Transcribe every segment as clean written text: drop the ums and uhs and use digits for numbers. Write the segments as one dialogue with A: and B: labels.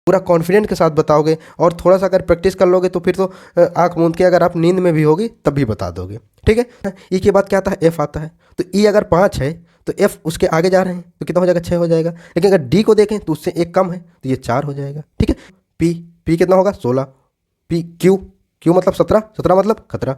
A: पूरा कॉन्फिडेंट के साथ बताओगे और थोड़ा सा अगर प्रैक्टिस कर लोगे तो फिर तो आंख मूंद के अगर आप नींद में भी होगी तब भी बता दोगे। ठीक है, ई के बाद क्या आता है, एफ आता है। तो ई अगर 5 है तो एफ उसके आगे जा रहे हैं तो कितना हो जाएगा, 6 हो जाएगा। लेकिन अगर डी को देखें तो उससे एक कम है तो ये 4 हो जाएगा। ठीक है, पी, पी कितना होगा, 16। पी, क्यू, क्यू मतलब 17, 17 मतलब खतरा।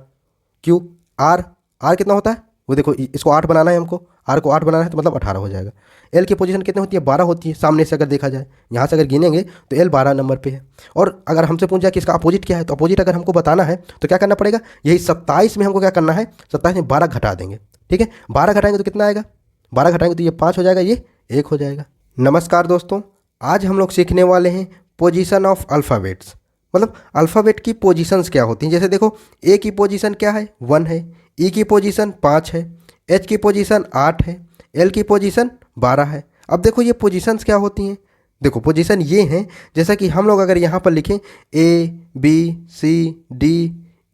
A: क्यू, आर, आर कितना होता है वो देखो, इसको 8 बनाना है हमको, आर को 8 बनाना है तो मतलब 18 हो जाएगा। एल की पोजीशन कितनी होती है, 12 होती है। सामने से अगर देखा जाए, यहाँ से अगर गिनेंगे तो एल 12 नंबर पे है। और अगर हमसे पूछा कि इसका अपोजिट क्या है, तो अपोजिट अगर हमको बताना है तो क्या करना पड़ेगा, यही 27 में हमको क्या करना है, 27 में 12 घटा देंगे। ठीक है, 12 घटाएंगे तो कितना आएगा, 12 घटाएंगे तो ये 5 हो जाएगा, ये 1 हो जाएगा। नमस्कार दोस्तों, आज हम लोग सीखने वाले हैं पोजीशन ऑफ अल्फ़ाबेट्स, मतलब अल्फ़ाबेट की पोजीशंस क्या होती हैं। जैसे देखो, ए की पोजीशन क्या है, 1 है। ई की पोजीशन 5 है। एच की पोजीशन 8 है। एल की पोजीशन 12 है। अब देखो ये पोजीशंस क्या होती हैं, देखो पोजीशन ये हैं, जैसा कि हम लोग अगर यहाँ पर लिखें A B C D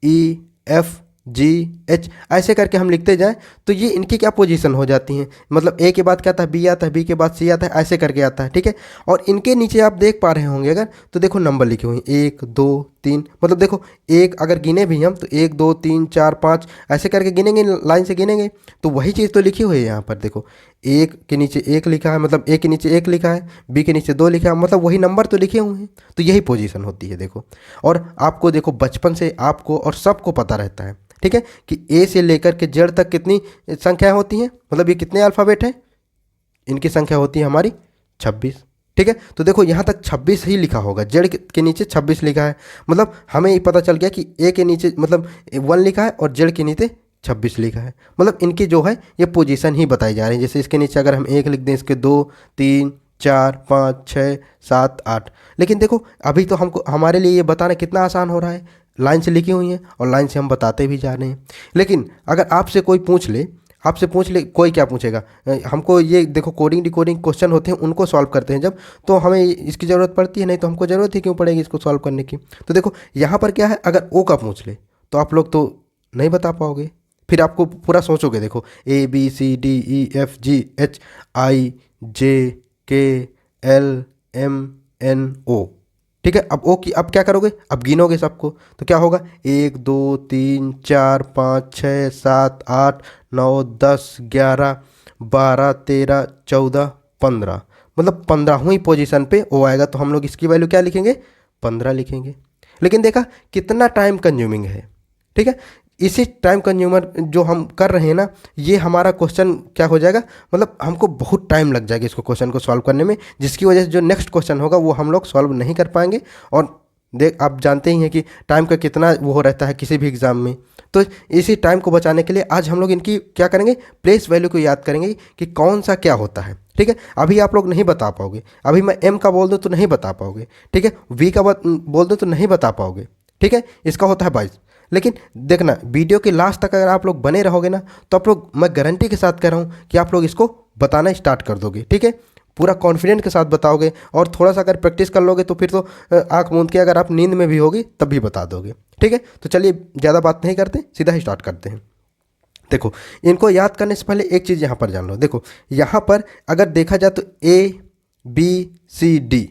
A: E F G H, ऐसे करके हम लिखते जाएं तो ये इनकी क्या पोजीशन हो जाती हैं। मतलब ए के बाद क्या आता है, बी आता है, बी के बाद सी आता है, ऐसे करके आता है। ठीक है, और इनके नीचे आप देख पा रहे होंगे अगर, तो देखो नंबर लिखे हुए हैं 1 2 3, मतलब देखो एक अगर गिने भी हम तो 1 2 3 4 5 ऐसे करके गिनेंगे, लाइन से गिनेंगे तो वही चीज़ तो लिखी हुई है यहाँ पर। देखो एक के नीचे एक लिखा है, मतलब ए के नीचे एक लिखा है, बी के नीचे 2 लिखा है, मतलब वही नंबर तो लिखे हुए हैं। तो यही पोजीशन होती है देखो। और आपको देखो बचपन से आपको और सबको पता रहता है, ठीक है, कि ए से लेकर के जेड तक कितनी संख्याएं होती हैं, मतलब ये कितने अल्फ़ाबेट हैं, इनकी संख्या होती है हमारी 26। ठीक है, तो देखो यहाँ तक 26 ही लिखा होगा, जेड के नीचे 26 लिखा है, मतलब हमें ये पता चल गया कि ए के नीचे मतलब 1 लिखा है और जेड के नीचे 26 लिखा है, मतलब इनकी जो है ये पोजीशन ही बताई जा रही है। जैसे इसके नीचे अगर हम 1 लिख दें, इसके 2 3 4 5 6 7 8, लेकिन देखो अभी तो हमको हमारे लिए ये बताना कितना आसान हो रहा है, लाइन से लिखी हुई हैं और लाइन से हम बताते भी जा रहे हैं। लेकिन अगर आपसे कोई पूछ ले, आपसे पूछ ले, कोई क्या पूछेगा, हमको ये देखो कोडिंग डिकोडिंग क्वेश्चन होते हैं, उनको सॉल्व करते हैं जब, तो हमें इसकी ज़रूरत पड़ती है, नहीं तो हमको ज़रूरत ही क्यों पड़ेगी इसको सॉल्व करने की। तो देखो यहाँ पर क्या है, अगर ओ का पूछ ले तो आप लोग तो नहीं बता पाओगे, फिर आपको पूरा सोचोगे। देखो A B C D E F G H I J K L M N O, ठीक है। अब ओ की अब क्या करोगे, अब गिनोगे सबको तो क्या होगा, 1 2 3 4 5 6 7 8 9 10 11 12 13 14 15, मतलब 15वीं पोजीशन पे ओ आएगा, तो हम लोग इसकी वैल्यू क्या लिखेंगे, 15 लिखेंगे। लेकिन देखा कितना टाइम कंज्यूमिंग है, ठीक है। इसी टाइम कंज्यूमर जो हम कर रहे हैं ना, ये हमारा क्वेश्चन क्या हो जाएगा, मतलब हमको बहुत टाइम लग जाएगा इसको क्वेश्चन को सॉल्व करने में, जिसकी वजह से जो नेक्स्ट क्वेश्चन होगा वो हम लोग सॉल्व नहीं कर पाएंगे। और देख आप जानते ही हैं कि टाइम का कितना वो रहता है किसी भी एग्ज़ाम में। तो इसी टाइम को बचाने के लिए आज हम लोग इनकी क्या करेंगे, प्लेस वैल्यू को याद करेंगे कि कौन सा क्या होता है। ठीक है, अभी आप लोग नहीं बता पाओगे, अभी मैं एम का बोल दूँ तो नहीं बता पाओगे, ठीक है, वी का बोल दूँ तो नहीं बता पाओगे, ठीक है, इसका होता है 22। लेकिन देखना वीडियो के लास्ट तक अगर आप लोग बने रहोगे ना, तो आप लोग, मैं गारंटी के साथ कह रहा हूँ कि आप लोग इसको बताना स्टार्ट कर दोगे। ठीक है, पूरा कॉन्फिडेंट के साथ बताओगे और थोड़ा सा अगर प्रैक्टिस कर लोगे तो फिर तो आंख मूंद के अगर आप नींद में भी होगी तब भी बता दोगे। ठीक है, तो चलिए ज़्यादा बात नहीं करते, सीधा ही स्टार्ट करते हैं। देखो इनको याद करने से पहले एक चीज़ यहाँ पर जान लो। देखो यहाँ पर अगर देखा जाए तो ए बी सी डी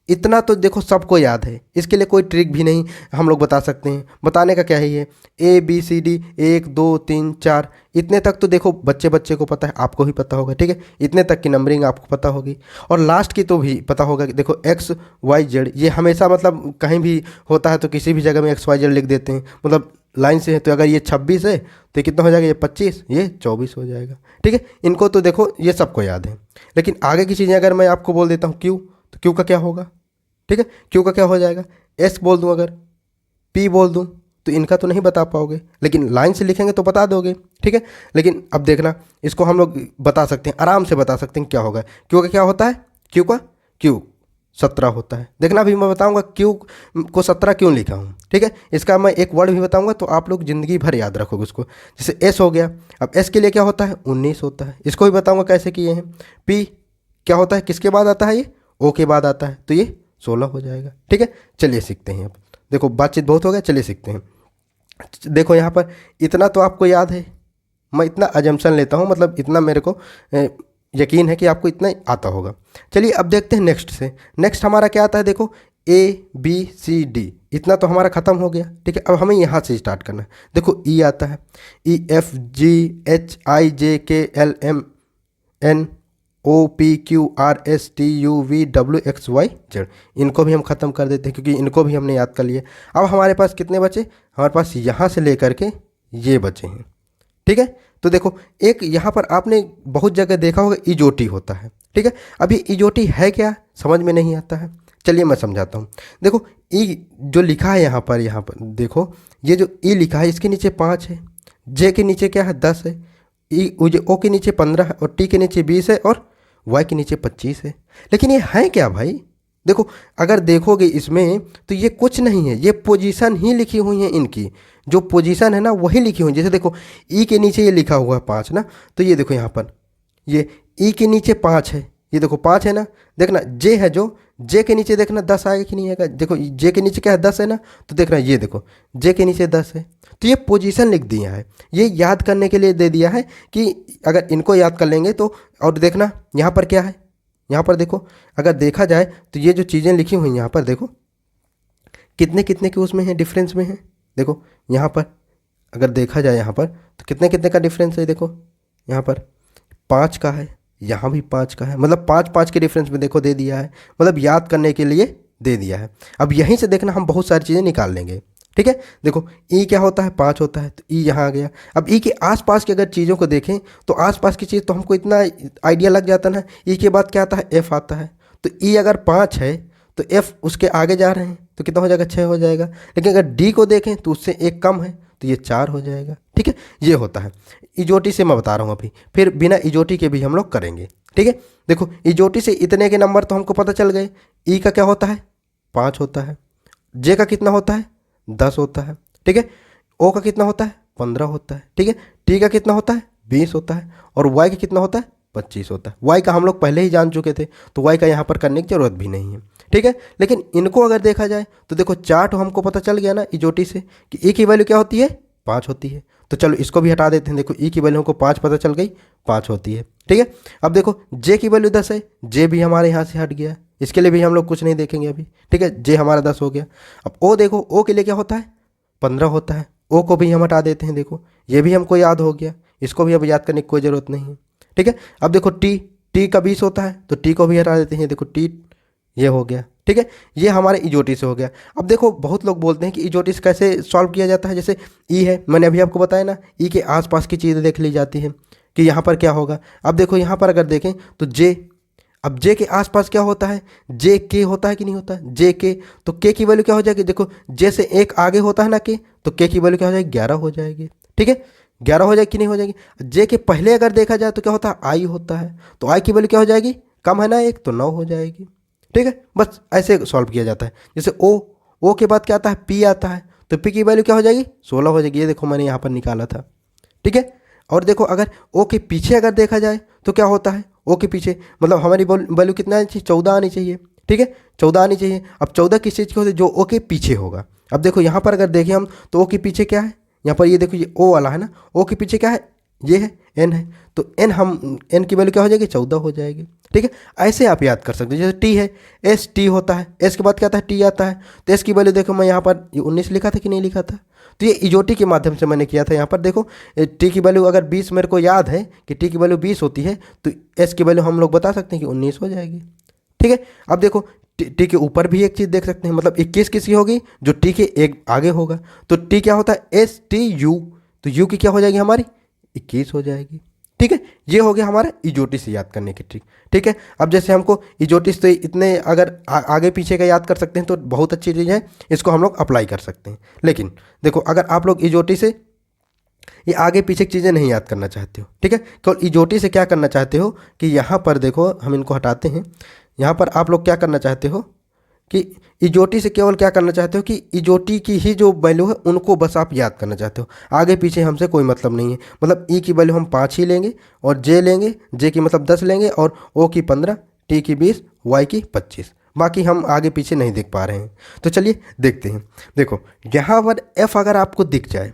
A: इतना तो देखो सबको याद है, इसके लिए कोई ट्रिक भी नहीं हम लोग बता सकते हैं। बताने का क्या ही है, ए बी सी डी 1 2 3 4 इतने तक तो देखो बच्चे बच्चे को पता है, आपको भी पता होगा। ठीक है, इतने तक की नंबरिंग आपको पता होगी और लास्ट की तो भी पता होगा कि देखो एक्स वाई जेड ये हमेशा मतलब कहीं भी होता है तो किसी भी जगह में एक्स वाई जेड लिख देते हैं, मतलब लाइन से है। तो अगर ये 26 है तो कितना हो जाएगा, ये 25, ये 24 हो जाएगा। ठीक है, इनको तो देखो ये सबको याद है। लेकिन आगे की चीज़ें अगर मैं आपको बोल देता हूँ क्यू, तो क्यू का क्या होगा, ठीक है, क्यू का क्या हो जाएगा, एस बोल दूं, अगर पी बोल दूं तो इनका तो नहीं बता पाओगे, लेकिन लाइन से लिखेंगे तो बता दोगे। ठीक है, लेकिन अब देखना इसको हम लोग बता सकते हैं, आराम से बता सकते हैं क्या होगा। क्यू का क्या होता है, क्यू का क्यू 17 होता है। देखना अभी मैं बताऊंगा क्यू को 17 क्यों लिखा हूँ। ठीक है, इसका मैं एक वर्ड भी बताऊंगा तो आप लोग ज़िंदगी भर याद रखोगे उसको। जैसे एस हो गया, अब एस के लिए क्या होता है, 19 होता है, इसको भी बताऊँगा कैसे किए हैं। पी क्या होता है, किसके बाद आता है, ये ओ के बाद आता है, तो ये 16 हो जाएगा। ठीक है, चलिए सीखते हैं। अब देखो बातचीत बहुत हो गया, चलिए सीखते हैं। देखो यहाँ पर इतना तो आपको याद है, मैं इतना अजम्पशन लेता हूँ, मतलब इतना मेरे को यकीन है कि आपको इतना आता होगा। चलिए अब देखते हैं नेक्स्ट से। नेक्स्ट हमारा क्या आता है, देखो ABCD इतना तो हमारा ख़त्म हो गया। ठीक है, अब हमें यहाँ से स्टार्ट करना है। देखो ई आता है, EFGHIJKLMNOPQRSTUVWXYZ, इनको भी हम ख़त्म कर देते हैं क्योंकि इनको भी हमने याद कर लिए। अब हमारे पास कितने बचे? हमारे पास यहाँ से लेकर के ये बचे हैं। ठीक है, तो देखो एक यहाँ पर आपने बहुत जगह देखा होगा इजोटी होता है। ठीक है, अब ये इजोटी है क्या, समझ में नहीं आता है। चलिए मैं समझाता हूँ। देखो ई जो लिखा है यहाँ पर देखो, ये जो ई लिखा है इसके नीचे 5 है, जे के नीचे क्या है 10 है, ओ के नीचे 15 है, और टी के नीचे 20 है, और वाई के नीचे 25 है। लेकिन ये है क्या भाई? देखो अगर देखोगे इसमें तो ये कुछ नहीं है, ये पोजीशन ही लिखी हुई है इनकी, जो पोजीशन है ना वही लिखी हुई है। जैसे देखो ई के नीचे ये लिखा हुआ है 5 ना, तो ये देखो यहाँ पर ये ई के नीचे 5 है, ये देखो 5 है ना। देखना जे है, जो जे के नीचे देखना 10 आएगा कि नहीं आएगा। देखो जे के नीचे क्या है 10 है ना, तो देखना ये देखो जे के नीचे 10 है, तो ये पोजीशन लिख दिया है, ये याद करने के लिए दे दिया है कि अगर इनको याद कर लेंगे तो। और देखना यहाँ पर क्या है, यहाँ पर देखो अगर देखा जाए तो ये जो चीज़ें लिखी हुई हैं यहाँ पर देखो कितने कितने के उसमें हैं, डिफरेंस में है। देखो यहाँ पर अगर देखा जाए यहाँ पर तो कितने कितने का डिफरेंस है। देखो यहाँ पर 5 का है, यहाँ भी 5 का है, मतलब 5 के डिफरेंस में देखो दे दिया है, मतलब याद करने के लिए दे दिया है। अब यहीं से देखना हम बहुत सारी चीज़ें निकाल लेंगे। ठीक है, देखो ई क्या होता है 5 होता है, तो ई यहाँ आ गया। अब ई के आसपास की अगर चीज़ों को देखें तो आसपास की चीज़ तो हमको इतना आइडिया लग जाता ना। ई के बाद क्या आता है, एफ आता है, तो ई अगर 5 है तो एफ उसके आगे जा रहे हैं तो कितना हो जाएगा, 6 हो जाएगा। लेकिन अगर डी को देखें तो उससे एक कम है तो ये 4 हो जाएगा। ठीक है, ये होता है। इजोटी से मैं बता रहा हूँ अभी, फिर बिना इजोटी के भी हम लोग करेंगे। ठीक है, देखो इजोटी से इतने के नंबर तो हमको पता चल गए। ई का क्या होता है 5 होता है, जे का कितना होता है 10 होता है। ठीक है, ओ का कितना होता है 15 होता है। ठीक है, टी का कितना होता है 20 होता है, और वाई का कितना होता है 25 होता है। वाई का हम लोग पहले ही जान चुके थे तो वाई का यहाँ पर करने की जरूरत भी नहीं है। ठीक है, लेकिन इनको अगर देखा जाए तो देखो चार्ट हमको पता चल गया ना इजोटी से कि ई की वैल्यू क्या होती है 5 होती है। तो चलो इसको भी हटा देते हैं। देखो ई की वैल्यू हमको 5 पता चल गई, 5 होती है। ठीक है, अब देखो जे की वैल्यू 10 है, जे भी हमारे यहाँ से हट गया, इसके लिए भी हम लोग कुछ नहीं देखेंगे अभी। ठीक है, जे हमारा 10 हो गया। अब ओ देखो, ओ के लिए क्या होता है 15 होता है, ओ को भी हम हटा देते हैं। देखो ये भी हमको याद हो गया, इसको भी अब याद करने की कोई ज़रूरत नहीं है। ठीक है, अब देखो टी, टी का 20 होता है तो टी को भी हटा देते हैं। देखो टी ये हो गया। ठीक है, ये हमारे इजोटी से हो गया। अब देखो बहुत लोग बोलते हैं कि इजोटी से कैसे सॉल्व किया जाता है। जैसे ई है, मैंने अभी आपको बताया ना, ई के आसपास की चीज़ें देख ली जाती है कि यहाँ पर क्या होगा। अब देखो यहाँ पर अगर देखें तो जे, अब जे के आसपास क्या होता है, जे के होता है कि नहीं होता है, जे के, तो के की वैल्यू क्या हो जाएगी। देखो जे से एक आगे होता है ना के, तो के की वैल्यू क्या हो जाएगी 11 हो जाएगी। ठीक है, 11 हो जाएगी कि नहीं हो जाएगी। जे के पहले अगर देखा जाए तो क्या होता है आई होता है, तो आई की वैल्यू क्या हो जाएगी, कम है ना एक, तो 9 हो जाएगी। ठीक है, बस ऐसे सॉल्व किया जाता है। जैसे ओ के बाद क्या आता है पी आता है, तो पी की वैल्यू क्या हो जाएगी 16 हो जाएगी। ये देखो मैंने यहाँ पर निकाला था। ठीक है, और देखो अगर ओ के पीछे अगर देखा जाए तो क्या होता है, ओ के पीछे मतलब हमारी वैल्यू कितना आनी चाहिए 14 आनी चाहिए। ठीक है, 14 आनी चाहिए। अब 14 किस चीज़ की होती है, जो ओ के पीछे होगा। अब देखो यहाँ पर अगर देखें हम तो ओ के पीछे क्या है, यहाँ पर ये देखो ये ओ वाला है ना, ओ के पीछे क्या है, ये है एन है, तो एन हम एन की वैल्यू क्या हो जाएगी 14 हो जाएगी। ठीक है, ऐसे आप याद कर सकते हैं। जैसे टी है, एस टी होता है, एस के बाद क्या आता है टी आता है, तो एस की वैल्यू देखो मैं यहाँ पर 19 लिखा था कि नहीं लिखा था, तो ये इजोटी के माध्यम से मैंने किया था। यहाँ पर देखो टी की वैल्यू अगर 20 मेरे को याद है कि टी की वैल्यू 20 होती है, तो एस की वैल्यू हम लोग बता सकते हैं कि 19 हो जाएगी। ठीक है, अब देखो टी के ऊपर भी एक चीज़ देख सकते हैं, मतलब 21 किसकी होगी, जो टी के एक आगे होगा, तो टी क्या होता है एस टी यू, तो यू की क्या हो जाएगी हमारी 21 हो जाएगी। ठीक है, ये हो गया हमारा इजोटी से याद करने की ट्रिक। ठीक है, अब जैसे हमको इजोटी से इतने अगर आगे पीछे का याद कर सकते हैं तो बहुत अच्छी चीज़ है, इसको हम लोग अप्लाई कर सकते हैं। लेकिन देखो अगर आप लोग इजोटी से ये आगे पीछे की चीज़ें नहीं याद करना चाहते हो, ठीक है, केवल इजोटी से क्या करना चाहते हो कि यहाँ पर देखो हम इनको हटाते हैं, यहाँ पर आप लोग क्या करना चाहते हो कि इजोटी से केवल क्या करना चाहते हो कि इजोटी की ही जो वैल्यू है उनको बस आप याद करना चाहते हो, आगे पीछे हमसे कोई मतलब नहीं है। मतलब ई की वैल्यू हम 5 ही लेंगे, और जे लेंगे, जे की मतलब 10 लेंगे, और ओ की 15, टी की 20, वाई की 25, बाकी हम आगे पीछे नहीं देख पा रहे हैं। तो चलिए देखते हैं। देखो यहाँ पर एफ़ अगर आपको दिख जाए,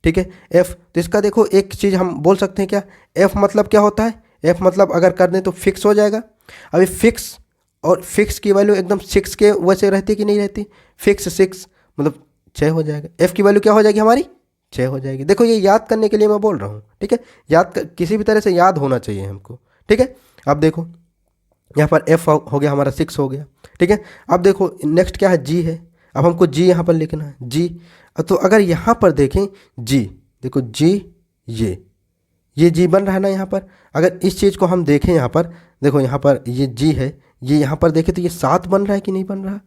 A: ठीक है, एफ़, तो इसका देखो एक चीज़ हम बोल सकते हैं क्या, एफ़ मतलब क्या होता है, एफ़ मतलब अगर कर दें तो फिक्स हो जाएगा। अभी फिक्स और फिक्स की वैल्यू एकदम 6 के वैसे रहती कि नहीं रहती, फिक्स 6 मतलब 6 हो जाएगा। एफ की वैल्यू क्या हो जाएगी हमारी, 6 हो जाएगी। देखो ये याद करने के लिए मैं बोल रहा हूँ, ठीक है, किसी भी तरह से याद होना चाहिए हमको, ठीक है। अब देखो यहाँ पर एफ हो गया हमारा 6 हो गया, ठीक है। अब देखो नेक्स्ट क्या है, जी है। अब हमको जी यहाँ पर लिखना है, जी। तो अगर यहाँ पर देखें जी, देखो जी ये जी बन रहा है ना यहाँ पर। अगर इस चीज़ को हम देखें यहाँ पर, देखो यहाँ पर ये जी है, ये यहाँ पर देखें तो ये 7 बन रहा है कि नहीं बन रहा,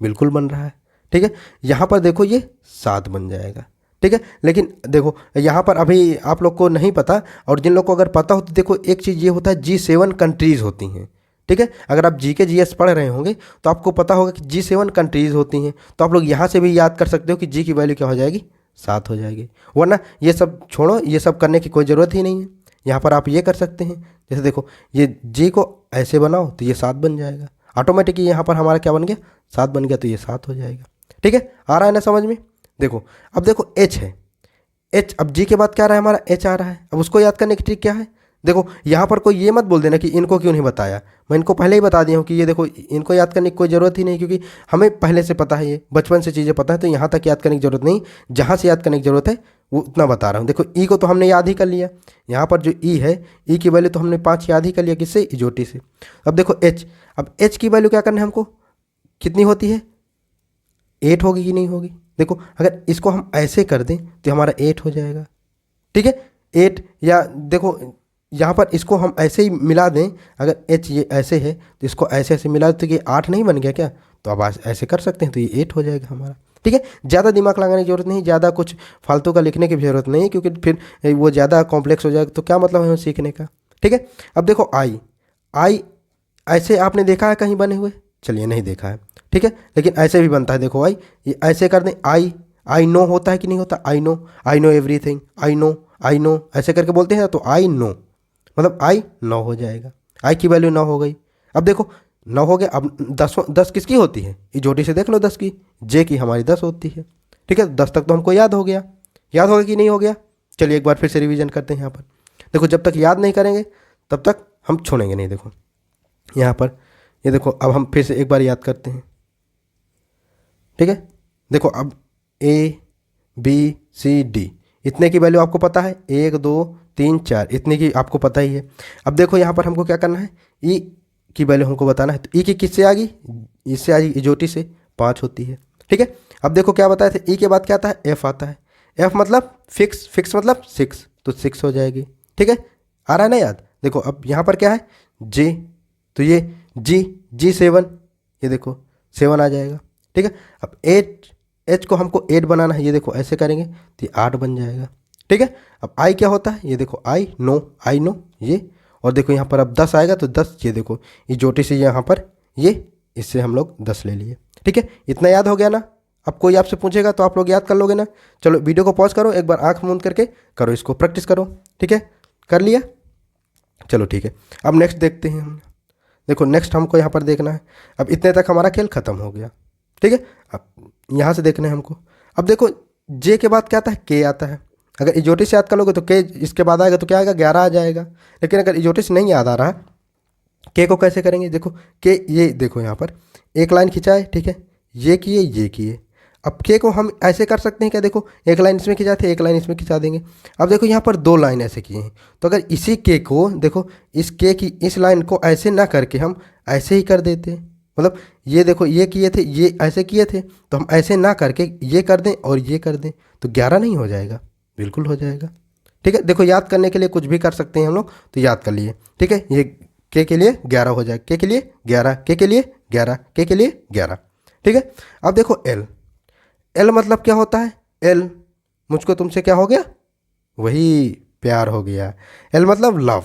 A: बिल्कुल बन रहा है, ठीक है। यहाँ पर देखो ये 7 बन जाएगा, ठीक है। लेकिन देखो यहाँ पर अभी आप लोग को नहीं पता, और जिन लोग को अगर पता हो तो देखो एक चीज़ ये होता है, G7 कंट्रीज़ होती हैं, ठीक है। अगर आप GK GS पढ़ रहे होंगे तो आपको पता होगा कि G7 कंट्रीज़ होती हैं। तो आप लोग यहाँ से भी याद कर सकते हो कि जी की वैल्यू क्या हो जाएगी, 7 हो जाएगी। वरना ये सब छोड़ो, ये सब करने की कोई ज़रूरत ही नहीं है। यहाँ पर आप ये कर सकते हैं, जैसे देखो ये जी को ऐसे बनाओ तो ये 7 बन जाएगा ऑटोमेटिक। यहाँ पर हमारा क्या बन गया, 7 बन गया, तो ये 7 हो जाएगा, ठीक है। आ रहा है ना समझ में। देखो अब देखो एच है, एच, अब जी के बाद क्या आ रहा है हमारा, एच आ रहा है। अब उसको याद करने की ट्रिक क्या है, देखो यहाँ पर कोई ये मत बोल देना कि इनको क्यों नहीं बताया, मैं इनको पहले ही बता दिया हूँ कि ये देखो इनको याद करने की कोई ज़रूरत ही नहीं, क्योंकि हमें पहले से पता है, ये बचपन से चीज़ें पता है, तो यहाँ तक याद करने की ज़रूरत नहीं। जहाँ से याद करने की ज़रूरत है वो उतना बता रहा हूँ। देखो ई को तो हमने याद ही कर लिया, यहाँ पर जो ई है, ई की वैल्यू तो हमने 5 याद ही कर लिया, किससे, इजोटी से। अब देखो एच, अब एच की वैल्यू क्या करना है हमको, कितनी होती है, 8 होगी कि नहीं होगी। देखो अगर इसको हम ऐसे कर दें तो हमारा 8 हो जाएगा, ठीक है, 8। या देखो यहाँ पर इसको हम ऐसे ही मिला दें, अगर एच ये ऐसे है तो इसको ऐसे ऐसे मिला दें तो ये 8 नहीं बन गया क्या, तो अब ऐसे कर सकते हैं तो ये 8 हो जाएगा हमारा, ठीक है। ज़्यादा दिमाग लगाने की जरूरत नहीं, ज़्यादा कुछ फालतू का लिखने की भी जरूरत नहीं, क्योंकि फिर वो ज़्यादा कॉम्प्लेक्स हो जाएगा तो क्या मतलब है सीखने का, ठीक है। अब देखो आई, आई ऐसे आपने देखा है कहीं बने हुए, चलिए नहीं देखा है, ठीक है, लेकिन ऐसे भी बनता है। देखो आई, ये ऐसे कर दें, आई नो होता है कि नहीं होता, I know everything, I know ऐसे करके बोलते हैं ना, तो आई नो मतलब आई 9 हो जाएगा, आई की वैल्यू 9 हो गई। अब देखो 9 हो गया, अब 10 किसकी होती है, इजोटी से देख लो 10 की, जे की हमारी 10 होती है, ठीक है। 10 तक तो हमको याद हो गया, याद हो गया कि नहीं हो गया। चलिए एक बार फिर से रिवीजन करते हैं यहाँ पर। देखो जब तक याद नहीं करेंगे तब तक हम छोड़ेंगे नहीं। देखो यहाँ पर ये देखो, अब हम फिर से एक बार याद करते हैं, ठीक है। देखो अब ABCD इतने की वैल्यू आपको पता है, 1 2 3 4 इतने की आपको पता ही है। अब देखो यहाँ पर हमको क्या करना है, ई की वैल्यू हमको बताना है, तो ई की किससे आ गई, इससे आ गई, इजोटी से 5 होती है, ठीक है। अब देखो क्या बताए थे, ई के बाद क्या आता है, एफ आता है, एफ मतलब फिक्स, फिक्स मतलब 6, तो 6 हो जाएगी, ठीक है। आ रहा है ना याद। देखो अब यहाँ पर क्या है, जे, तो ये G7, ये देखो 7 आ जाएगा, ठीक है। अब एच को हमको 8 बनाना है, ये देखो ऐसे करेंगे तो ये 8 बन जाएगा, ठीक है। अब आई क्या होता है, ये देखो आई नो ये, और देखो यहाँ पर अब 10 आएगा तो 10, ये देखो इजोटी से यहाँ पर ये, इससे हम लोग 10 ले लिए, ठीक है। इतना याद हो गया ना। अब कोई आपसे पूछेगा तो आप लोग याद कर लोगे ना। चलो वीडियो को पॉज करो, एक बार आँख मूंद करके करो, इसको प्रैक्टिस करो, ठीक है। कर लिया, चलो ठीक है। अब नेक्स्ट देखते हैं हम। देखो नेक्स्ट हमको यहाँ पर देखना है, अब इतने तक हमारा खेल ख़त्म हो गया, ठीक है। अब यहाँ से देखना है हमको। अब देखो जे के बाद क्या आता है, के आता है। अगर इजोटी से याद कर लोगे तो के इसके बाद आएगा तो क्या आएगा, 11 आ जाएगा। लेकिन अगर इजोटी से नहीं याद आ रहा, के को कैसे करेंगे, देखो के, ये देखो यहाँ पर एक लाइन खिंचाए, ठीक है, ये किए। अब के को हम ऐसे कर सकते हैं क्या, देखो एक लाइन इसमें खिंचाते, एक लाइन इसमें खिंचा देंगे। अब देखो यहाँ पर 2 लाइन ऐसे किए हैं, तो अगर इसी के को देखो, इस के की इस लाइन को ऐसे ना करके हम ऐसे ही कर देते, मतलब ये देखो ये किए थे, ये ऐसे किए थे, तो हम ऐसे ना करके ये कर दें और ये कर दें, तो 11 नहीं हो जाएगा, बिल्कुल हो जाएगा, ठीक है। देखो याद करने के लिए कुछ भी कर सकते हैं हम लोग, तो याद कर लिए, ठीक है। ये के लिए 11 हो जाएगा, के लिए 11, के लिए 11, के लिए 11, ठीक है। अब देखो एल मतलब क्या होता है, एल मुझको तुमसे क्या हो गया, वही प्यार हो गया। एल मतलब लव,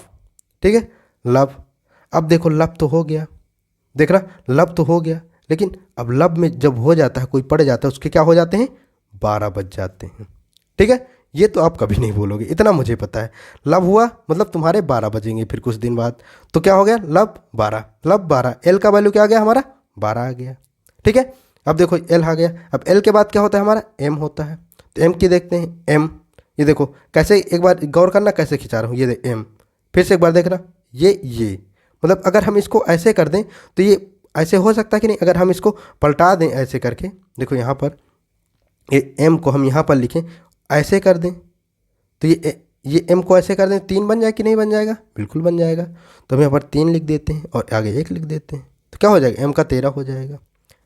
A: ठीक है, लव। अब देखो लव तो हो गया, देख रहा लव तो हो गया, लेकिन अब लव में जब हो जाता है, कोई पड़ जाता है, उसके क्या हो जाते हैं, 12 बज जाते हैं, ठीक है। ये तो आप कभी नहीं बोलोगे, इतना मुझे पता है। लव हुआ मतलब तुम्हारे 12 बजेंगे फिर कुछ दिन बाद, तो क्या हो गया, लव 12। एल का वैल्यू क्या आ गया हमारा, 12 आ गया, ठीक है। अब देखो एल आ गया। अब एल के बाद क्या होता है हमारा, एम होता है, तो एम की देखते हैं, एम, ये देखो कैसे, एक बार गौर करना कैसे खिंचा रहा हूँ, ये देख एम, फिर से एक बार देखना, ये मतलब अगर हम इसको ऐसे कर दें तो ये ऐसे हो सकता है कि नहीं, अगर हम इसको पलटा दें ऐसे करके, देखो यहाँ पर ये एम को हम यहाँ पर लिखें, ऐसे कर दें तो ये एम को ऐसे कर दें, 3 बन जाए कि नहीं बन जाएगा, बिल्कुल बन जाएगा। तो हम यहाँ पर 3 लिख देते हैं और आगे 1 लिख देते हैं, तो क्या हो जाएगा, एम का 13 हो जाएगा।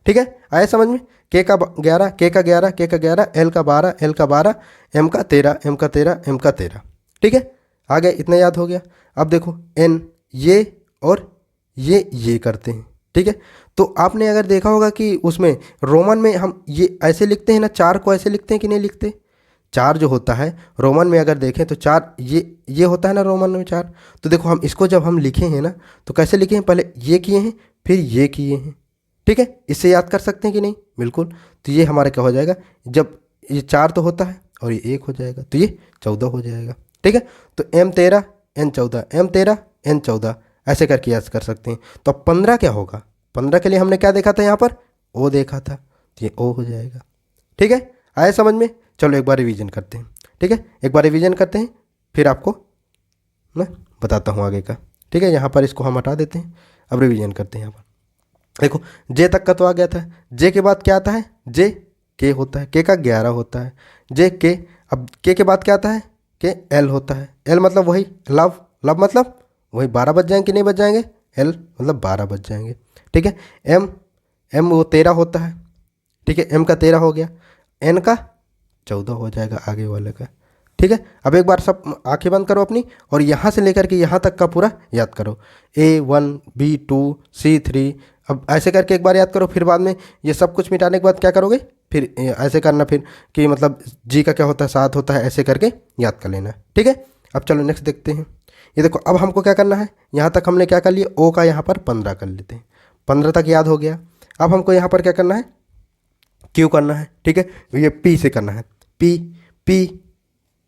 A: ठीक है, आया समझ में। के का 11, के का 11, के का 11, एल का 12, एल का 12, एम का 13, एम का 13, एम का 13। ठीक है, आगे इतना याद हो गया। अब देखो एन ये और ये करते हैं। ठीक है, तो आपने अगर देखा होगा कि उसमें रोमन में हम ये ऐसे लिखते हैं ना, 4 को ऐसे लिखते हैं कि नहीं लिखते। 4 जो होता है रोमन में अगर देखें तो 4 ये होता है ना रोमन में 4। तो देखो हम इसको जब हम लिखे हैं ना तो कैसे लिखे हैं, पहले ये किए हैं फिर ये किए हैं। ठीक है, इससे याद कर सकते हैं कि नहीं, बिल्कुल। तो ये हमारा क्या हो जाएगा, जब ये 4 तो होता है और ये 1 हो जाएगा तो ये 14 हो जाएगा। ठीक है, तो एम 13 एन 14, एम 13 एन 14, ऐसे करके याद कर सकते हैं। तो अब 15 क्या होगा, 15 के लिए हमने क्या देखा था यहाँ पर, ओ देखा था, तो ये ओ हो जाएगा। ठीक है, आया समझ में। चलो एक बार रिवीजन करते हैं। ठीक है, एक बार रिवीजन करते हैं फिर आपको मैं बताता हूँ आगे का। ठीक है, यहाँ पर इसको हम हटा देते हैं, अब रिवीजन करते हैं। यहाँ पर देखो जे तक का तो आ गया था, जे के बाद क्या आता है, जे के होता है, के का 11 होता है, जे के। अब के बाद क्या आता है, के एल होता है, एल मतलब वही लव, लव मतलब वही 12 बज जाएंगे कि नहीं बज जाएंगे, एल मतलब 12 बज जाएंगे। ठीक है, एम एम वो 13 होता है। ठीक है, एम का 13 हो गया, एन का 14 हो जाएगा आगे वाले का। ठीक है, अब एक बार सब आंखें बंद करो अपनी और यहाँ से लेकर के यहाँ तक का पूरा याद करो, A1 B2 C3। अब ऐसे करके एक बार याद करो, फिर बाद में ये सब कुछ मिटाने के बाद क्या करोगे, फिर ऐसे करना, फिर कि मतलब जी का क्या होता है 7 होता है, ऐसे करके याद कर लेना। ठीक है, अब चलो नेक्स्ट देखते हैं। ये देखो अब हमको क्या करना है, यहाँ तक हमने क्या कर लिया, ओ का यहाँ पर 15 कर लेते हैं, 15 तक याद हो गया। अब हमको यहाँ पर क्या करना है, क्यू करना है। ठीक है, ये पी से करना है, पी पी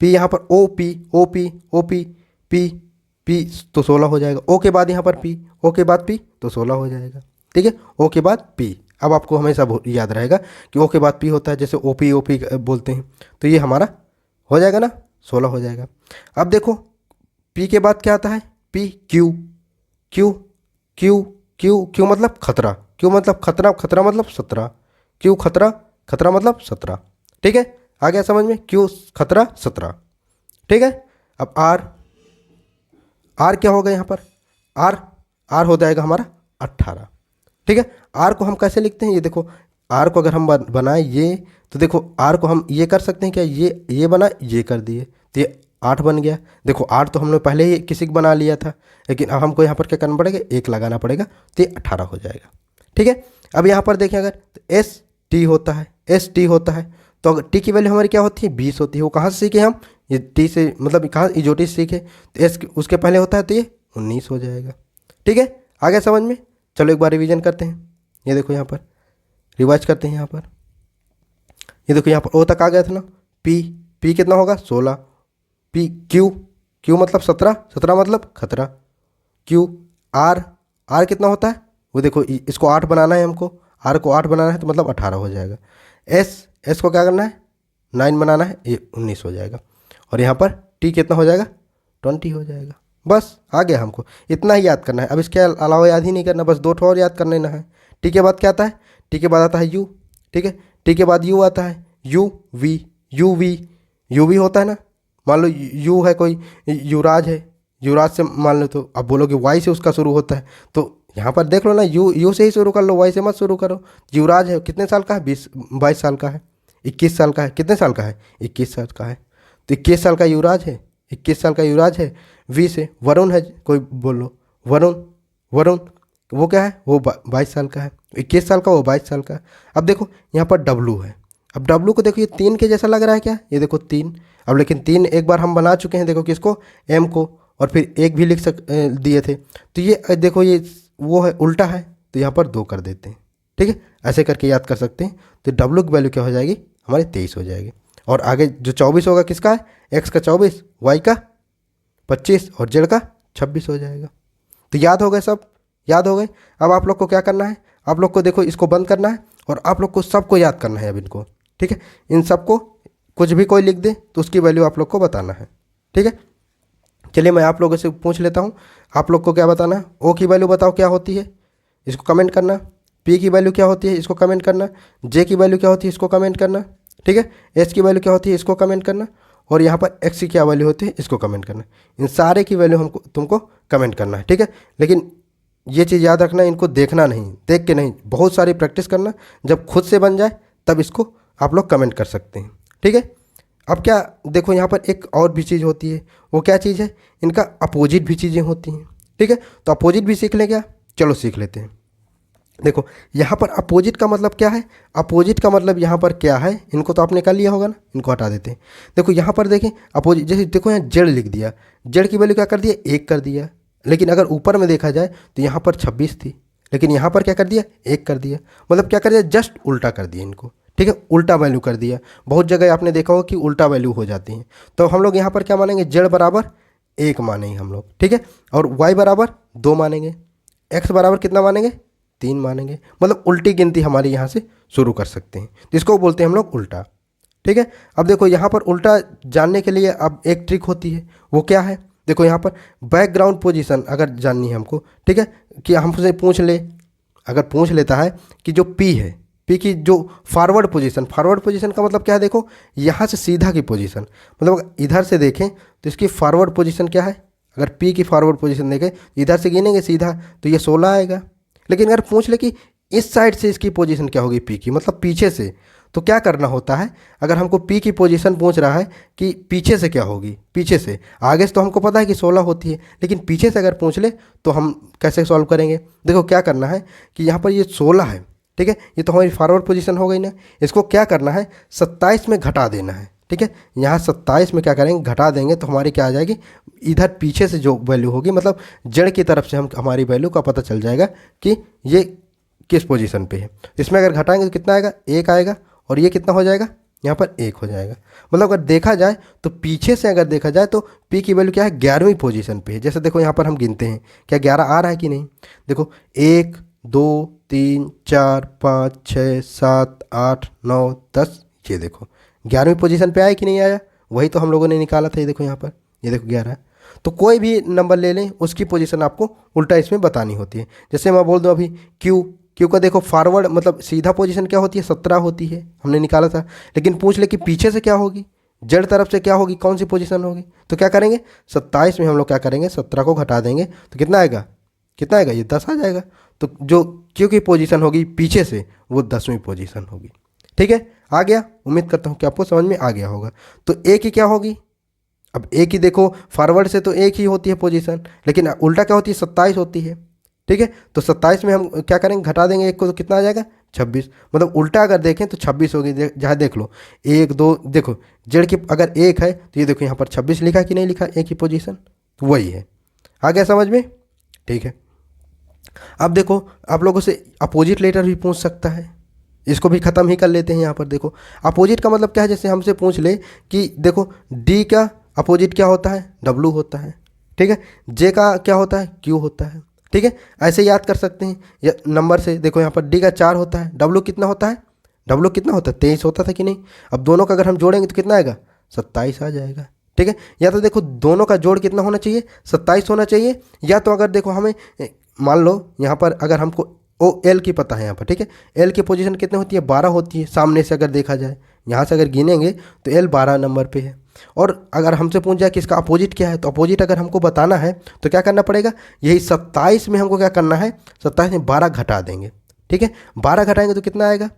A: पी, यहाँ पर O P O P O P P P, तो 16 हो जाएगा। ओ के बाद यहाँ पर पी, ओ के बाद पी तो 16 हो जाएगा। ठीक है, ओ के बाद पी। अब आपको हमेशा याद रहेगा कि ओ के बाद पी होता है, जैसे ओ पी बोलते हैं, तो ये हमारा हो जाएगा ना, 16 हो जाएगा। अब देखो पी के बाद क्या आता है, P Q Q Q Q Q मतलब खतरा, क्यू मतलब खतरा, खतरा मतलब 17, क्यू खतरा, खतरा मतलब 17। ठीक है, आ गया समझ में, क्यू खतरा 17। ठीक है, अब आर, आर क्या होगा यहाँ पर, आर आर हो जाएगा हमारा 18। ठीक है, आर को हम कैसे लिखते हैं, ये देखो आर को अगर हम बनाए ये, तो देखो आर को हम ये कर सकते हैं क्या, ये बना ये कर दिए तो ये 8 बन गया। देखो 8 तो हमने पहले ही किसी को बना लिया था, लेकिन अब हमको यहाँ पर क्या करना पड़ेगा, 1 लगाना पड़ेगा, तो ये 18 हो जाएगा। ठीक है, अब यहाँ पर देखें अगर तो एस टी होता है, एस टी होता है, तो अगर टी की वैल्यू हमारी क्या होती है, 20 होती है। वो कहाँ से सीखे हम, ये टी से, मतलब कहाँ जो टी से सीखे, तो एस उसके पहले होता है तो ये 19 हो जाएगा। ठीक है, आ गया समझ में। चलो एक बार रिवीजन करते हैं। ये देखो यहाँ पर रिवाइज करते हैं, यहाँ पर ये देखो यहाँ पर ओ तक आ गया था ना, पी पी कितना होगा 16, पी क्यू क्यू मतलब 17, 17 मतलब खतरा, क्यू आर आर कितना होता है, वो देखो इसको 8 बनाना है हमको, आर को 8 बनाना है तो मतलब 18 हो जाएगा। एस एस को क्या करना है, 9 बनाना है, ये 19 हो जाएगा। और यहाँ पर टी कितना हो जाएगा, 20 हो जाएगा। बस आ गया, हमको इतना ही याद करना है, अब इसके अलावा याद ही नहीं करना, बस 2 ठो और याद करना है। टी के बाद क्या आता है, टी के बाद आता है यू। ठीक है, टी के बाद यू आता है, U V U V U V होता है ना, मान लो यू है कोई युवराज है, युवराज से मान लो, तो अब बोलोगे वाई से उसका शुरू होता है, तो यहाँ पर देख लो ना, यू से ही शुरू कर लो, वाई से मत शुरू करो। युवराज है, कितने साल का है, 22 साल का है, 21 साल का है, कितने साल का है, 21 साल का है, तो 21 साल का युवराज है, 21 साल का युवराज है। वी से वरुण है, कोई बोल लो वरुण, वरुण वो क्या है, वो 22 साल का है, 21 साल का, वो 22 साल का है। अब देखो यहाँ पर डब्लू है, अब डब्लू को देखो ये 3 के जैसा लग रहा है क्या, ये देखो 3, अब लेकिन 3 एक बार हम बना चुके हैं, देखो किसको, एम को, और फिर 1 भी लिख दिए थे, तो ये देखो ये वो है उल्टा है, तो यहाँ पर 2 कर देते हैं। ठीक है, ऐसे करके याद कर सकते हैं। तो डब्लू की वैल्यू क्या हो जाएगी, हमारी 23 हो जाएगी। और आगे जो 24 होगा किसका है, एक्स का 24, वाई का 25 और जेड का 26 हो जाएगा। तो याद हो गए, सब याद हो गए। अब आप लोग को क्या करना है, आप लोग को देखो इसको बंद करना है और आप लोग को सबको याद करना है अब इनको। ठीक है, इन सबको कुछ भी कोई लिख दे तो उसकी वैल्यू आप लोग को बताना है। ठीक है, चलिए मैं आप लोगों से पूछ लेता हूँ, आप लोग को क्या बताना है, ओ की वैल्यू बताओ क्या होती है, इसको कमेंट करना, पी की वैल्यू क्या होती है इसको कमेंट करना, जे की वैल्यू क्या होती है इसको कमेंट करना, ठीक है, एच की वैल्यू क्या होती है इसको कमेंट करना, और यहाँ पर एक्स की क्या वैल्यू होती है इसको कमेंट करना। इन सारे की वैल्यू हमको तुमको कमेंट करना है, ठीक है। लेकिन ये चीज़ याद रखना, इनको देखना नहीं, देख के नहीं, बहुत सारी प्रैक्टिस करना, जब खुद से बन जाए तब इसको आप लोग कमेंट कर सकते हैं, ठीक है। अब क्या देखो, यहाँ पर एक और भी चीज़ होती है, वो क्या चीज़ है, इनका अपोजिट भी चीज़ें होती हैं, ठीक है। तो अपोजिट भी सीख लें क्या, चलो सीख लेते हैं। देखो यहाँ पर अपोजिट का मतलब क्या है, अपोजिट का मतलब यहाँ पर क्या है, इनको तो आपने कर लिया होगा ना, इनको हटा देते हैं। देखो यहाँ पर देखें अपोजिट, जैसे देखो यहाँ जेड लिख दिया, जेड की वैल्यू क्या कर दिया, 1 कर दिया। लेकिन अगर ऊपर में देखा जाए तो यहाँ पर 26 थी, लेकिन यहाँ पर क्या कर दिया, 1 कर दिया। मतलब क्या कर दिया, जस्ट उल्टा कर दिया इनको, ठीक है, उल्टा वैल्यू कर दिया। बहुत जगह आपने देखा होगा कि उल्टा वैल्यू हो जाती है। तो हम लोग यहाँ पर क्या मानेंगे, जेड बराबर 1 मानेंगे हम लोग, ठीक है, और वाई बराबर 2 मानेंगे, एक्स बराबर कितना मानेंगे, 3 मानेंगे। मतलब उल्टी गिनती हमारी यहाँ से शुरू कर सकते हैं, जिसको बोलते हैं हम लोग उल्टा, ठीक है। अब देखो यहाँ पर उल्टा जानने के लिए अब एक ट्रिक होती है, वो क्या है, देखो यहाँ पर बैकग्राउंड पोजीशन अगर जाननी है हमको, ठीक है, कि हमसे पूछ ले, अगर पूछ लेता है कि जो पी है, पी की जो फॉरवर्ड पोजीशन, फॉरवर्ड पोजीशन का मतलब क्या है, देखो यहाँ से सीधा की पोजीशन, मतलब इधर से देखें तो इसकी फॉरवर्ड पोजीशन क्या है। अगर पी की फॉरवर्ड पोजीशन देखें, इधर से गिनेंगे सीधा तो ये 16 आएगा। लेकिन अगर पूछ ले कि इस साइड से इसकी पोजीशन क्या होगी पी की, मतलब पीछे से, तो क्या करना होता है, अगर हमको पी की पोजीशन पूछ रहा है कि पीछे से क्या होगी, पीछे से, आगे से तो हमको पता है कि 16 होती है, लेकिन पीछे से अगर पूछ ले तो हम कैसे सॉल्व करेंगे। देखो क्या करना है कि यहाँ पर ये 16 है, ठीक है, ये तो हमारी फॉरवर्ड पोजीशन हो गई ना, इसको क्या करना है, 27 में घटा देना है, ठीक है। यहाँ 27 में क्या करेंगे, घटा देंगे तो हमारी क्या आ जाएगी, इधर पीछे से जो वैल्यू होगी, मतलब जड़ की तरफ से हम हमारी वैल्यू का पता चल जाएगा कि ये किस पोजीशन पे है। इसमें अगर घटाएंगे तो कितना आएगा, 1 आएगा, और ये कितना हो जाएगा, यहाँ पर 1 हो जाएगा। मतलब अगर देखा जाए तो पीछे से अगर देखा जाए तो पी की वैल्यू क्या है, 11वीं पोजीशन पे है। जैसे देखो यहाँ पर हम गिनते हैं, क्या 11 आ रहा है कि नहीं, देखो 1 2 3 4 5 6 7 8 9 10, ये देखो 11वीं पोजीशन पे आया कि नहीं आया, वही तो हम लोगों ने निकाला था। ये देखो यहाँ पर, ये देखो 11। तो कोई भी नंबर ले लें, उसकी पोजीशन आपको उल्टा इसमें बतानी होती है। जैसे मैं बोल दूँ अभी क्यू, क्यू का देखो फॉरवर्ड मतलब सीधा पोजीशन क्या होती है, 17 होती है, हमने निकाला था। लेकिन पूछ ले कि पीछे से क्या होगी, जड़ तरफ से क्या होगी, कौन सी पोजीशन होगी, तो क्या करेंगे, 27 में हम लोग क्या करेंगे, 17 को घटा देंगे तो कितना आएगा, कितना आएगा, ये 10 आ जाएगा। तो जो क्यू की पोजीशन होगी पीछे से, वो 10वीं पोजीशन होगी, ठीक है। आ गया, उम्मीद करता हूँ कि आपको समझ में आ गया होगा। तो ए की क्या होगी, अब ए की देखो फॉरवर्ड से तो एक ही होती है पोजीशन, लेकिन उल्टा क्या होती है, 27 होती है, ठीक है। तो 27 में हम क्या करेंगे, घटा देंगे 1 को, तो कितना आ जाएगा, 26। मतलब उल्टा अगर देखें तो 26 होगी। जहाँ देख लो 1 2, देखो जड़ की अगर 1 है तो ये देखो यहाँ पर 26 लिखा कि नहीं लिखा, एक ही पोजीशन, तो वही है। आ गया समझ में, ठीक है। अब देखो आप लोगों से अपोजिट लेटर भी पूछ सकता है, इसको भी ख़त्म ही कर लेते हैं। यहाँ पर देखो अपोजिट का मतलब क्या है, जैसे हमसे पूछ ले कि देखो डी का अपोजिट क्या होता है, डब्लू होता है, ठीक है, जे का क्या होता है, क्यू होता है, ठीक है। ऐसे याद कर सकते हैं या नंबर से। देखो यहाँ पर डी का 4 होता है, डब्लू कितना होता है, डब्लू कितना होता है, 23 होता था कि नहीं। अब दोनों का अगर हम जोड़ेंगे तो कितना आएगा, 27 आ जाएगा, ठीक है। या तो देखो दोनों का जोड़ कितना होना चाहिए, 27 होना चाहिए। या तो अगर देखो हमें मान लो यहाँ पर अगर हमको ओ एल की पता है यहाँ पर, ठीक है, एल की पोजीशन कितनी होती है, 12 होती है। सामने से अगर देखा जाए, यहाँ से अगर गिनेंगे तो एल 12 नंबर पे है। और अगर हमसे पूछ जाए कि इसका अपोजिट क्या है, तो अपोजिट अगर हमको बताना है तो क्या करना पड़ेगा, यही 27 में हमको क्या करना है, 27 में 12 घटा देंगे, ठीक है। 12 घटाएंगे तो कितना आएगा,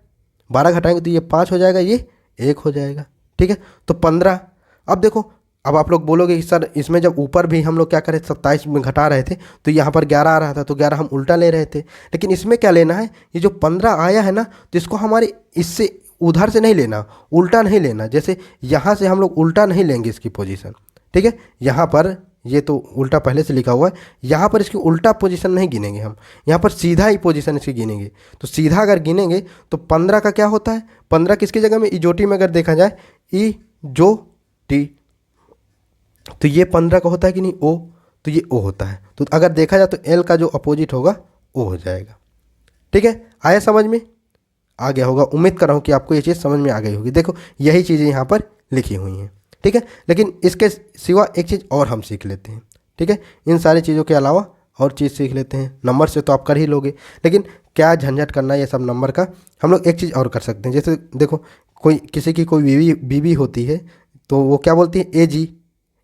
A: 12 घटाएंगे तो ये 5 हो जाएगा, ये 1 हो जाएगा, ठीक है। तो 15। अब देखो अब आप लोग बोलोगे कि सर इसमें जब ऊपर भी हम लोग क्या करें, 27 में घटा रहे थे तो यहाँ पर 11 आ रहा था, तो 11 हम उल्टा ले रहे थे। लेकिन इसमें क्या लेना है, ये जो 15 आया है ना, तो इसको हमारे इससे उधर से नहीं लेना, उल्टा नहीं लेना। जैसे यहाँ से हम लोग उल्टा नहीं लेंगे इसकी पोजीशन, ठीक है। यहाँ पर ये तो उल्टा पहले से लिखा हुआ है, यहाँ पर इसकी उल्टा पोजीशन नहीं गिनेंगे हम, यहाँ पर सीधा ही पोजीशन इसकी गिनेंगे। तो सीधा अगर गिनेंगे तो 15 का क्या होता है, 15 किसकी जगह में, इजोटी में अगर देखा जाए, ई जो टी, तो ये 15 का होता है कि नहीं, ओ, तो ये ओ होता है। तो अगर देखा जाए तो एल का जो अपोजिट होगा ओ हो जाएगा, ठीक है। आया समझ में, आ गया होगा। उम्मीद कर रहा हूँ कि आपको ये चीज़ समझ में आ गई होगी। देखो यही चीज़ें यहाँ पर लिखी हुई हैं, ठीक है। लेकिन इसके सिवा एक चीज़ और हम सीख लेते हैं, ठीक है, इन सारी चीज़ों के अलावा और चीज़ सीख लेते हैं। नंबर से तो आप कर ही लोगे, लेकिन क्या झंझट करना है ये सब नंबर का। हम लोग एक चीज़ और कर सकते हैं, जैसे देखो कोई किसी की कोई बीवी होती है तो वो क्या बोलती है, AG।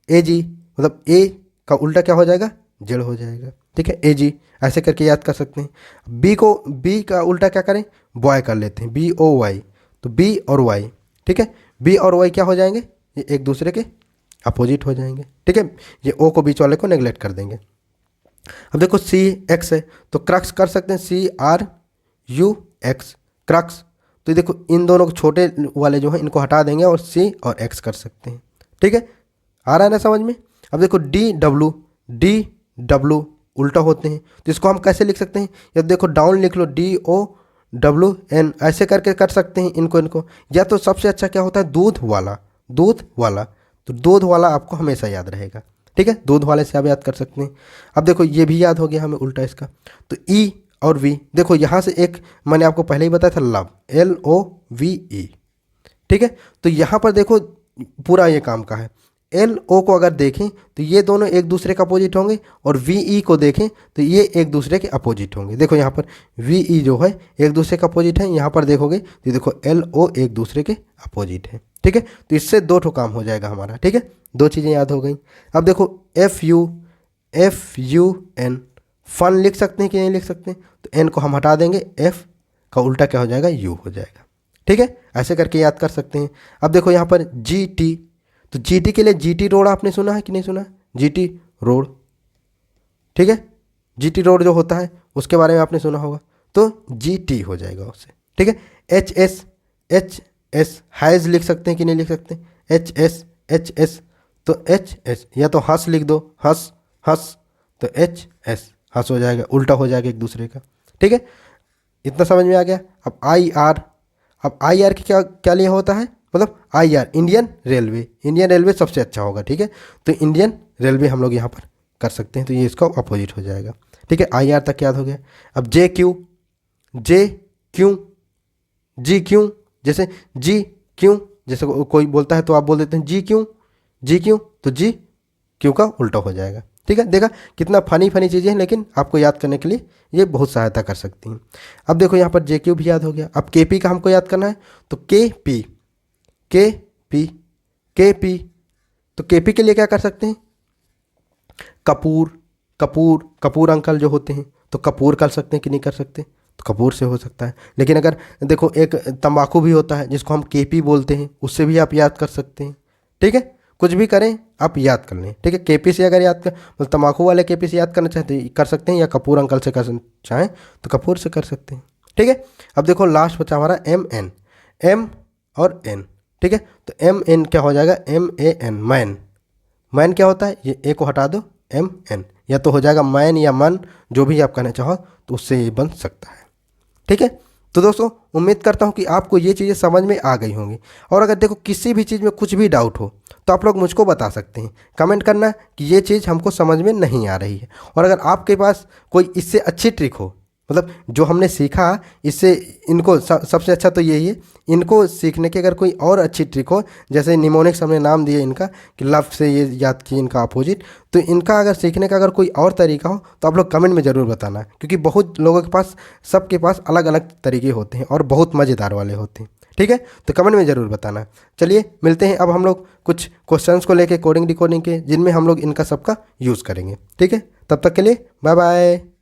A: AG मतलब ए का उल्टा क्या हो जाएगा, जेड हो जाएगा, ठीक है, AG। ऐसे करके याद कर सकते हैं। बी का उल्टा क्या करें, बॉय कर लेते हैं, BOY। तो बी और वाई, ठीक है, बी और वाई क्या हो जाएंगे, ये एक दूसरे के अपोजिट हो जाएंगे, ठीक है। ये ओ को बीच वाले को नेगलेक्ट कर देंगे। अब देखो CX है तो क्रक्स कर सकते हैं, CRUX, क्रक्स। तो ये देखो इन दोनों को छोटे वाले जो हैं इनको हटा देंगे और C और X कर सकते हैं, ठीक है। आ रहा है ना समझ में। अब देखो DW उल्टा होते हैं तो इसको हम कैसे लिख सकते हैं, या देखो डाउन लिख लो, DOWN, ऐसे करके कर सकते हैं इनको। या तो सबसे अच्छा क्या होता है, दूध वाला। तो दूध वाला आपको हमेशा याद रहेगा, ठीक है, दूध वाले से आप याद कर सकते हैं। अब देखो ये भी याद हो गया हमें उल्टा इसका। तो E और V, देखो यहाँ से एक मैंने आपको पहले ही बताया था, लव, LOVE, ठीक है। तो यहाँ पर देखो पूरा ये काम का है। LO को अगर देखें तो ये दोनों एक दूसरे के अपोजिट होंगे, और VE को देखें तो ये एक दूसरे के अपोजिट होंगे। देखो यहाँ पर VE जो है एक दूसरे का अपोजिट है, यहाँ पर देखोगे तो देखो LO एक दूसरे के अपोजिट है, ठीक है। तो इससे 2 ठो काम हो जाएगा हमारा, ठीक है, 2 चीज़ें याद हो गई। अब देखो FUN, फन लिख सकते हैं कि नहीं लिख सकते हैं, तो N को हम हटा देंगे, F का उल्टा क्या हो जाएगा, U हो जाएगा, ठीक है। ऐसे करके याद कर सकते हैं। अब देखो यहाँ पर GT, तो GT के लिए GT रोड आपने सुना है कि नहीं सुना, GT रोड, ठीक है, GT रोड जो होता है उसके बारे में आपने सुना होगा, तो GT हो जाएगा उससे, ठीक है। HS हैज़ लिख सकते हैं कि नहीं लिख सकते, HS, तो HS, या तो हंस लिख दो, हंस, तो HS हंस हो जाएगा, उल्टा हो जाएगा एक दूसरे का, ठीक है। इतना समझ में आ गया। अब IR की क्या लिए होता है, मतलब IR इंडियन रेलवे सबसे अच्छा होगा, ठीक है। तो इंडियन रेलवे हम लोग यहाँ पर कर सकते हैं, तो ये इसका अपोजिट हो जाएगा, ठीक है। IR तक याद हो गया। अब JQ, GQ, जैसे GQ, जैसे कोई बोलता है तो आप बोल देते हैं GQ, तो GQ का उल्टा हो जाएगा, ठीक है। देखा कितना फनी चीज़ें हैं, लेकिन आपको याद करने के लिए ये बहुत सहायता कर सकती हैं। अब देखो यहाँ पर JQ भी याद हो गया। अब KP का हमको याद करना है, तो KP, तो KP के लिए क्या कर सकते हैं, कपूर अंकल जो होते हैं, तो कपूर कर सकते हैं कि नहीं कर सकते, तो कपूर से हो सकता है। लेकिन अगर देखो एक तंबाकू भी होता है जिसको हम KP बोलते हैं, उससे भी आप याद कर सकते हैं, ठीक है। कुछ भी करें आप याद कर लें, ठीक है। KP से अगर याद कर, मतलब तंबाकू वाले KP से याद करना चाहते हैं कर सकते हैं, या कपूर अंकल से कर चाहें तो कपूर से कर सकते हैं, ठीक है। अब देखो लास्ट बचा हमारा MN, M और N, ठीक है। तो MN क्या हो जाएगा, MAN, मैन क्या होता है, ये A को हटा दो, MN, या तो हो जाएगा मैन या मन, जो भी आप कहना चाहो, तो उससे ये बन सकता है, ठीक है। तो दोस्तों उम्मीद करता हूँ कि आपको ये चीज़ें समझ में आ गई होंगी। और अगर देखो किसी भी चीज़ में कुछ भी डाउट हो तो आप लोग मुझको बता सकते हैं, कमेंट करना कि ये चीज़ हमको समझ में नहीं आ रही है। और अगर आपके पास कोई इससे अच्छी ट्रिक हो, मतलब जो हमने सीखा इससे इनको सबसे अच्छा तो यही है, इनको सीखने की अगर कोई और अच्छी ट्रिक हो, जैसे निमोनिक्स हमने नाम दिया इनका कि लव से ये याद किए इनका अपोजिट, तो इनका अगर सीखने का अगर कोई और तरीका हो तो आप लोग कमेंट में ज़रूर बताना, क्योंकि बहुत लोगों के पास, सबके पास अलग अलग तरीके होते हैं और बहुत मज़ेदार वाले होते हैं, ठीक है। तो कमेंट में ज़रूर बताना। चलिए मिलते हैं अब हम लोग कुछ क्वेश्चंस को लेके कोडिंग डिकोडिंग के, जिनमें हम लोग इनका सबका यूज़ करेंगे, ठीक है। तब तक के लिए बाय बाय।